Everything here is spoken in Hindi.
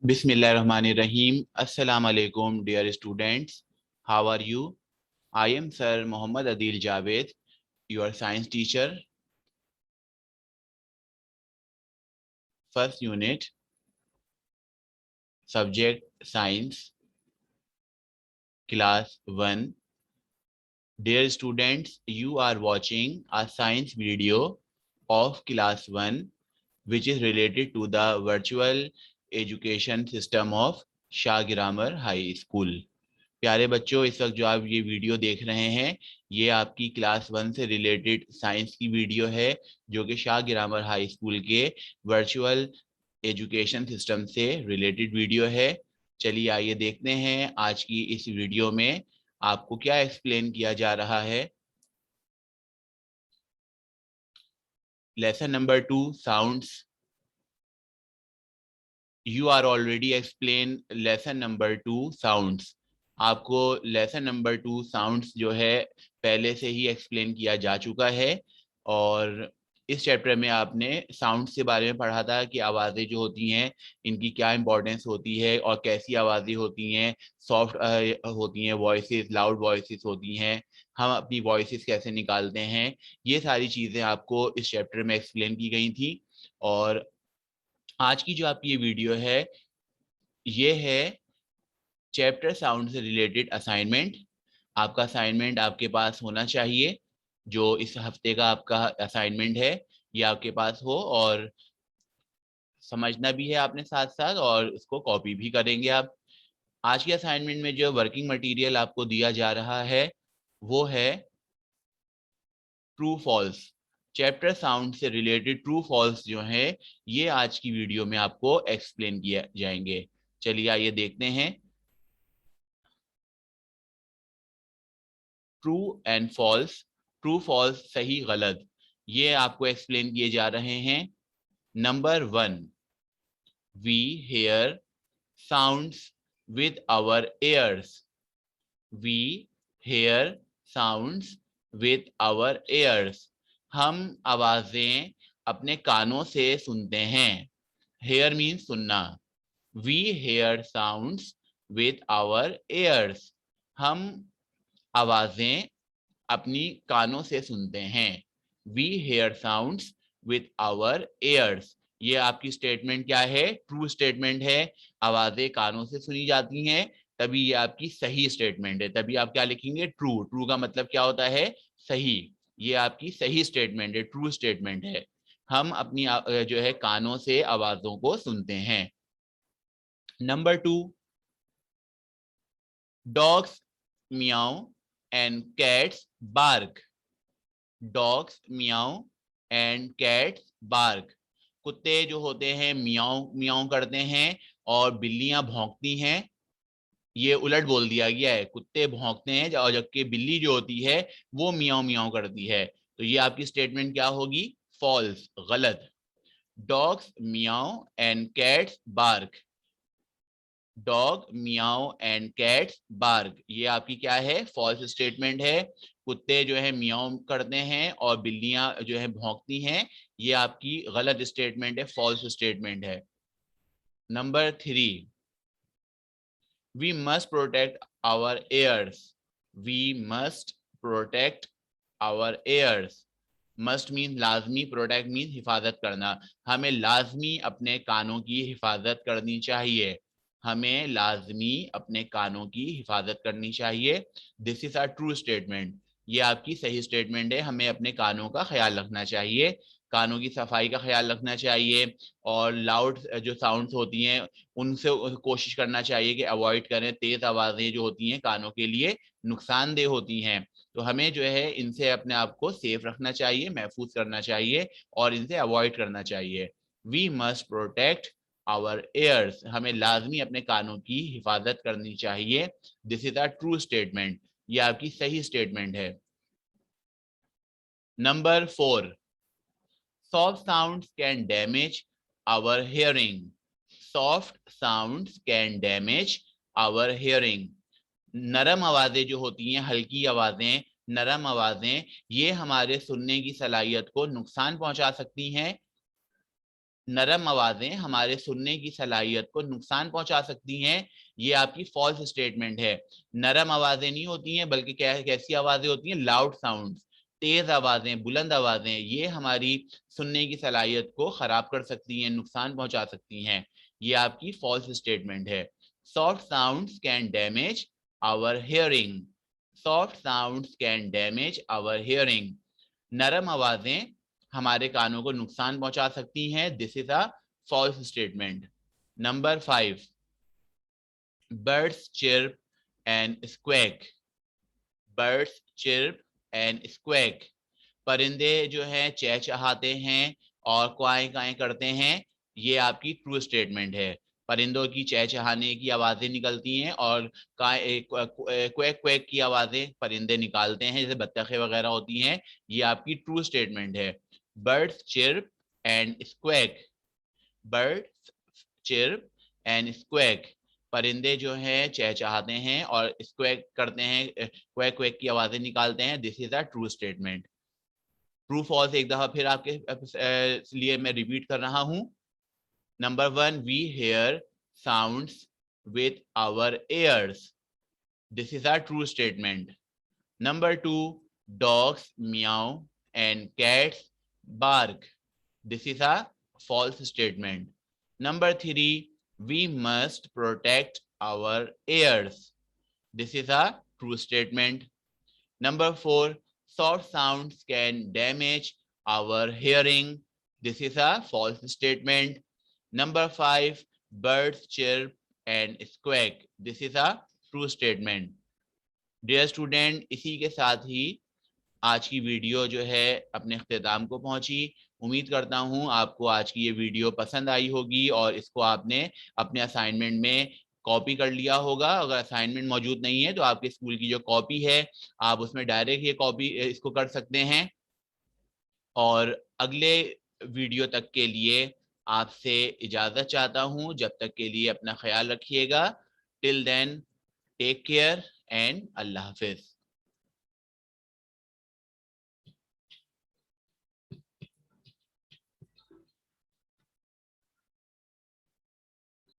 Bismillahirrahmanirrahim. Assalamu alaikum, dear students. How are you? I am Sir Muhammad Adil Javed, your science teacher. First unit, subject science, class 1. Dear students, you are watching a science video of class 1, which is related to the virtual education system of Shah Grammar High School. प्यारे बच्चों, इस वक्त जो आप ये वीडियो देख रहे हैं ये आपकी क्लास 1 से रिलेटेड साइंस की वीडियो है जो कि शाह ग्रामर हाई स्कूल के वर्चुअल एजुकेशन सिस्टम से रिलेटेड वीडियो है। चलिए आइए देखते हैं आज की इस वीडियो में आपको क्या एक्सप्लेन किया जा रहा है। Lesson number 2 sounds. You are already explain lesson number 2 sounds. आपको लेसन नंबर 2 साउंड्स जो है पहले से ही एक्सप्लेन किया जा चुका है और इस चैप्टर में आपने साउंड्स के बारे में पढ़ा था कि आवाज़ें जो होती हैं इनकी क्या इंपॉर्टेंस होती है और कैसी आवाज़ें होती हैं, सॉफ्ट होती हैं वॉइसेस, लाउड वॉइसेस होती हैं, हम अपनी वॉइसेस कैसे निकालते हैं, ये सारी चीज़ें आपको इस चैप्टर में एक्सप्लेन की गई थी। और आज की जो आपकी ये वीडियो है ये है चैप्टर साउंड से रिलेटेड असाइनमेंट। आपका असाइनमेंट आपके पास होना चाहिए, जो इस हफ्ते का आपका असाइनमेंट है ये आपके पास हो और समझना भी है आपने साथ साथ और इसको कॉपी भी करेंगे आप। आज के असाइनमेंट में जो वर्किंग मटेरियल आपको दिया जा रहा है वो है ट्रू फॉल्स। चैप्टर साउंड से रिलेटेड ट्रू फॉल्स जो है ये आज की वीडियो में आपको एक्सप्लेन किए जाएंगे। चलिए आइए देखते हैं। True and false, true false सही गलत, ये आपको एक्सप्लेन किए जा रहे हैं। Number 1, we hear sounds with our ears. We hear sounds with our ears. हम आवाजें अपने कानों से सुनते हैं। हेयर मीन्स सुनना। We hear sounds with our ears. हम आवाजें अपनी कानों से सुनते हैं। We hear sounds with our ears. ये आपकी स्टेटमेंट क्या है? ट्रू स्टेटमेंट है। आवाजें कानों से सुनी जाती हैं, तभी ये आपकी सही स्टेटमेंट है। तभी आप क्या लिखेंगे? ट्रू। ट्रू का मतलब क्या होता है? सही। ये आपकी सही स्टेटमेंट है, ट्रू स्टेटमेंट है। हम अपनी जो है कानों से आवाजों को सुनते हैं। Number 2, dogs meow and cats bark. Dogs meow and cats bark. कुत्ते जो होते हैं मियाओ मियाओ करते हैं और बिल्लियां भौंकती हैं। ये उलट बोल दिया गया है, कुत्ते भौंकते हैं और जबकि बिल्ली जो होती है वो मियाओ मियाओ करती है। तो ये आपकी स्टेटमेंट क्या होगी? फॉल्स, गलत। Dogs meow and cats bark. Dog meow and cats bark, ये आपकी क्या है? फॉल्स स्टेटमेंट है। कुत्ते जो है मियाओ करते हैं और बिल्लियां जो है भौंकती हैं, ये आपकी गलत स्टेटमेंट है, फॉल्स स्टेटमेंट है। Number 3, we must protect our ears. We must protect our ears. Must mean लाजमी, प्रोटेक्ट मीन हिफाजत करना। हमें लाजमी अपने कानों की हिफाजत करनी चाहिए। हमें लाजमी अपने कानों की हिफाजत करनी चाहिए। This is a true statement. ये आपकी सही स्टेटमेंट है। हमें अपने कानों का ख्याल रखना चाहिए, कानों की सफाई का ख्याल रखना चाहिए और लाउड जो साउंड्स होती हैं उनसे कोशिश करना चाहिए कि अवॉइड करें। तेज आवाजें जो होती हैं कानों के लिए नुकसानदेह होती हैं, तो हमें जो है इनसे अपने आप को सेफ रखना चाहिए, महफूज करना चाहिए और इनसे अवॉइड करना चाहिए। We must protect our ears. हमें लाजमी अपने कानों की हिफाजत करनी चाहिए। This is a true statement. ये आपकी सही स्टेटमेंट है। नंबर 4, soft sounds can damage our hearing. Soft sounds can damage our hearing. नरम आवाजें जो होती हैं, हल्की आवाजें, नरम आवाजें, ये हमारे सुनने की सलाहियत को नुकसान पहुंचा सकती हैं। नरम आवाजें हमारे सुनने की सलाहियत को नुकसान पहुंचा सकती हैं, ये आपकी फॉल्स स्टेटमेंट है। नरम आवाजें नहीं होती हैं, बल्कि कैसी आवाजें होती हैं, लाउड साउंड्स, तेज आवाजें, बुलंद आवाजें, ये हमारी सुनने की सलाहियत को खराब कर सकती हैं, नुकसान पहुंचा सकती हैं, ये आपकी फॉल्स स्टेटमेंट है। Soft sounds can damage our hearing, soft sounds can damage our hearing, नरम आवाजें हमारे कानों को नुकसान पहुंचा सकती हैं, this is a false statement. Number 5, birds chirp and squawk, birds chirp and squawk, परिंदे जो है चहचहाते हैं और क्वाएं काएं करते हैं, ये आपकी ट्रू स्टेटमेंट है। परिंदों की चहचहाने की आवाजें निकलती हैं और क्वैक क्वैक की आवाजें परिंदे निकालते हैं, जैसे बत्तखें वगैरह होती हैं, ये आपकी ट्रू स्टेटमेंट है। Birds chirp and squawk, birds chirp and squawk, परिंदे जो हैं चहचहाते हैं और स्क्वैक करते हैं, क्वैक क्वैक की आवाजें निकालते हैं, this is a true statement. True false एक दफा फिर आपके लिए मैं रिपीट कर रहा हूं। Number 1, we hear sounds with our ears, this is a true statement. Number 2, dogs meow and cats bark, this is a false statement. Number 3, we must protect our ears, this is a true statement. Number 4, soft sounds can damage our hearing, this is a false statement. Number 5, birds chirp and squawk, this is a true statement. Dear student, इसी के साथ ही आज की वीडियो जो है अपने इख्तिताम को पहुंची। उम्मीद करता हूं आपको आज की ये वीडियो पसंद आई होगी और इसको आपने अपने असाइनमेंट में कॉपी कर लिया होगा। अगर असाइनमेंट मौजूद नहीं है तो आपके स्कूल की जो कॉपी है आप उसमें डायरेक्ट ये कॉपी इसको कर सकते हैं। और अगले वीडियो तक के लिए आपसे इजाजत चाहता हूं, जब तक के लिए अपना ख्याल रखिएगा। Till then, take care and अल्लाह हाफिज।